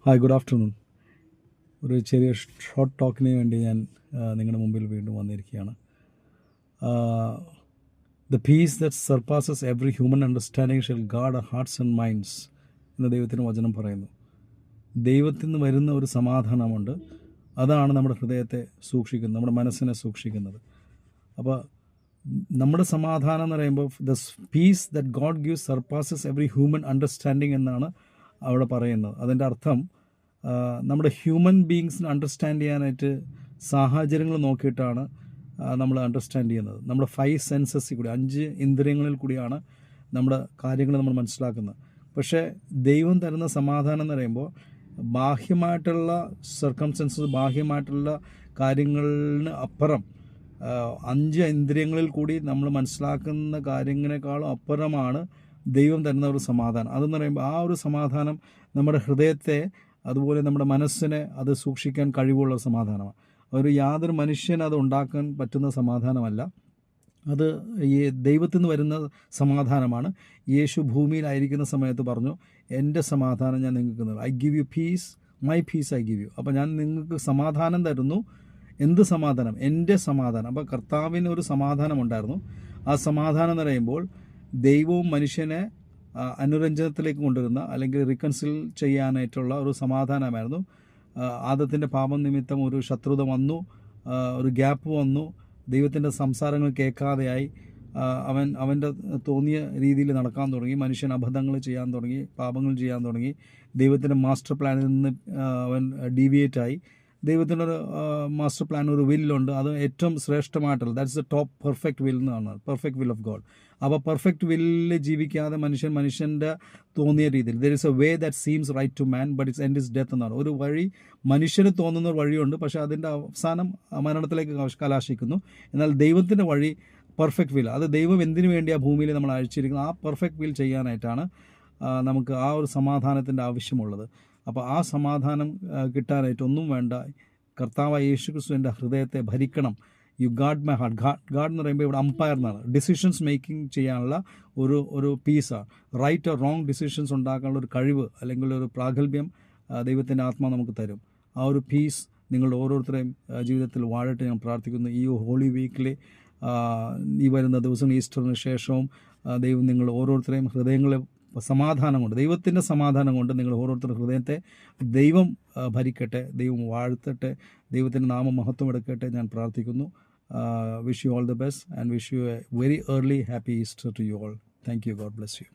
Hi, good afternoon. ഒരു ചെറിയ short ടോക്കിന് വേണ്ടി ഞാൻ നിങ്ങളുടെ മുമ്പിൽ വീണ്ടും വന്നിരിക്കുകയാണ്. The peace that surpasses every human understanding shall guard hearts and minds എന്ന് ദൈവത്തിന് വചനം പറയുന്നു. ദൈവത്തിൽ നിന്ന് വരുന്ന ഒരു സമാധാനമുണ്ട്, അതാണ് നമ്മുടെ ഹൃദയത്തെ സൂക്ഷിക്കുന്നത്, നമ്മുടെ മനസ്സിനെ സൂക്ഷിക്കുന്നത്. അപ്പോൾ നമ്മുടെ സമാധാനം എന്ന് പറയുമ്പോൾ the peace that God gives surpasses every human understanding എന്നാണ് അവിടെ പറയുന്നത്. അതിൻ്റെ അർത്ഥം നമ്മുടെ ഹ്യൂമൻ ബീങ്സിന് അണ്ടർസ്റ്റാൻഡ് ചെയ്യാനായിട്ട് സാഹചര്യങ്ങൾ നോക്കിയിട്ടാണ് നമ്മൾ അണ്ടർസ്റ്റാൻഡ് ചെയ്യുന്നത്. നമ്മുടെ 5 സെൻസസിൽ കൂടി, 5 ഇന്ദ്രിയങ്ങളിൽ കൂടിയാണ് നമ്മുടെ കാര്യങ്ങൾ നമ്മൾ മനസ്സിലാക്കുന്നത്. പക്ഷേ ദൈവം തരുന്ന സമാധാനം എന്ന് പറയുമ്പോൾ ബാഹ്യമായിട്ടുള്ള സർക്കംസ്റ്റൻസസ്, ബാഹ്യമായിട്ടുള്ള കാര്യങ്ങളിന് അപ്പുറം 5 ഇന്ദ്രിയങ്ങളിൽ കൂടി നമ്മൾ മനസ്സിലാക്കുന്ന കാര്യങ്ങളെക്കാളും അപ്പുറമാണ് ദൈവം തരുന്ന ഒരു സമാധാനം. അതെന്ന് പറയുമ്പോൾ ആ ഒരു സമാധാനം നമ്മുടെ ഹൃദയത്തെ, അതുപോലെ നമ്മുടെ മനസ്സിനെ അത് സൂക്ഷിക്കാൻ കഴിവുള്ള സമാധാനമാണ്. യാതൊരു മനുഷ്യന് അത് ഉണ്ടാക്കാൻ പറ്റുന്ന സമാധാനമല്ല. അത് ഈ ദൈവത്തിൽ നിന്ന് വരുന്ന സമാധാനമാണ്. യേശു ഭൂമിയിലായിരിക്കുന്ന സമയത്ത് പറഞ്ഞു, എൻ്റെ സമാധാനം ഞാൻ നിങ്ങൾക്ക് തരുന്നു. I give you piece, my piece I give you. അപ്പോൾ ഞാൻ നിങ്ങൾക്ക് സമാധാനം തരുന്നു. എന്ത് സമാധാനം? എൻ്റെ സമാധാനം. അപ്പോൾ കർത്താവിന് ഒരു സമാധാനം ഉണ്ടായിരുന്നു. ആ സമാധാനം എന്ന് പറയുമ്പോൾ ദൈവവും മനുഷ്യനെ അനുരഞ്ജനത്തിലേക്ക് കൊണ്ടുവരുന്ന, അല്ലെങ്കിൽ റിക്കൺസിൽ ചെയ്യാനായിട്ടുള്ള ഒരു സമാധാനമായിരുന്നു. ആദത്തിൻ്റെ പാപം നിമിത്തം ഒരു ശത്രുത വന്നു, ഒരു ഗ്യാപ്പ് വന്നു, ദൈവത്തിൻ്റെ സംസാരങ്ങൾ കേൾക്കാതെയായി, അവൻ്റെ തോന്നിയ രീതിയിൽ നടക്കാൻ തുടങ്ങി, മനുഷ്യൻ അബദ്ധങ്ങൾ ചെയ്യാൻ തുടങ്ങി, പാപങ്ങൾ ചെയ്യാൻ തുടങ്ങി, ദൈവത്തിൻ്റെ മാസ്റ്റർ പ്ലാനിൽ നിന്ന് അവൻ ഡീവിയേറ്റായി. ദൈവത്തിൻ്റെ ഒരു മാസ്റ്റർ പ്ലാൻ, ഒരു വില്ലുണ്ട്, അത് ഏറ്റവും ശ്രേഷ്ഠമായിട്ടുള്ള, that's the top perfect will എന്നാണ്, പെർഫെക്റ്റ് വിൽ ഓഫ് ഗോഡ്. അപ്പോൾ പെർഫെക്റ്റ് വില്ലിൽ ജീവിക്കാതെ മനുഷ്യൻ്റെ തോന്നിയ രീതിയിൽ, there is a way that seems right to man but its end is death എന്നാണ്. ഒരു വഴി മനുഷ്യന് തോന്നുന്ന ഒരു വഴിയുണ്ട്, പക്ഷേ അതിൻ്റെ അവസാനം മരണത്തിലേക്ക് കലാശിക്കുന്നു. എന്നാൽ ദൈവത്തിൻ്റെ വഴി പെർഫെക്റ്റ് വിൽ, അത് ദൈവം എന്തിനു വേണ്ടിയാണ് ഭൂമിയിൽ നമ്മൾ അയച്ചിരിക്കുന്നത്, ആ പെർഫെക്റ്റ് വിൽ ചെയ്യാനായിട്ടാണ് നമുക്ക് ആ ഒരു സമാധാനത്തിൻ്റെ ആവശ്യമുള്ളത്. അപ്പോൾ ആ സമാധാനം കിട്ടാനായിട്ട് ഒന്നും വേണ്ട, കർത്താവായ യേശു ക്രിസ്തുവിൻ്റെ ഹൃദയത്തെ ഭരിക്കണം. You guard my heart. Guard എന്ന് പറയുമ്പോൾ ഇവിടെ അമ്പയർ എന്നാണ്, ഡിസിഷൻസ് മേക്കിംഗ് ചെയ്യാനുള്ള ഒരു പീസാണ്. റൈറ്റ് ഓർ റോങ് ഡിസിഷൻസ് ഉണ്ടാക്കാനുള്ള ഒരു കഴിവ്, അല്ലെങ്കിൽ ഒരു പ്രാഗൽഭ്യം ദൈവത്തിൻ്റെ ആത്മാ നമുക്ക് തരും. ആ ഒരു പീസ് നിങ്ങളുടെ ഓരോരുത്തരെയും ജീവിതത്തിൽ വാഴട്ടെ ഞാൻ പ്രാർത്ഥിക്കുന്നു. ഈ ഹോളി വീക്കിൽ, ഈ വരുന്ന ദിവസം ഈസ്റ്ററിന് ശേഷവും ദൈവം നിങ്ങൾ ഓരോരുത്തരെയും ഹൃദയങ്ങളെ സമാധാനം കൊണ്ട്, ദൈവത്തിൻ്റെ സമാധാനം കൊണ്ട് നിങ്ങൾ ഓരോരുത്തരുടെ ഹൃദയത്തെ ദൈവം ഭരിക്കട്ടെ, ദൈവം വാഴ്ത്തട്ടെ, ദൈവത്തിൻ്റെ നാമം മഹത്വം എടുക്കട്ടെ ഞാൻ പ്രാർത്ഥിക്കുന്നു. Wish you all the best and wish you a very early happy Easter to you all. Thank you. God bless U.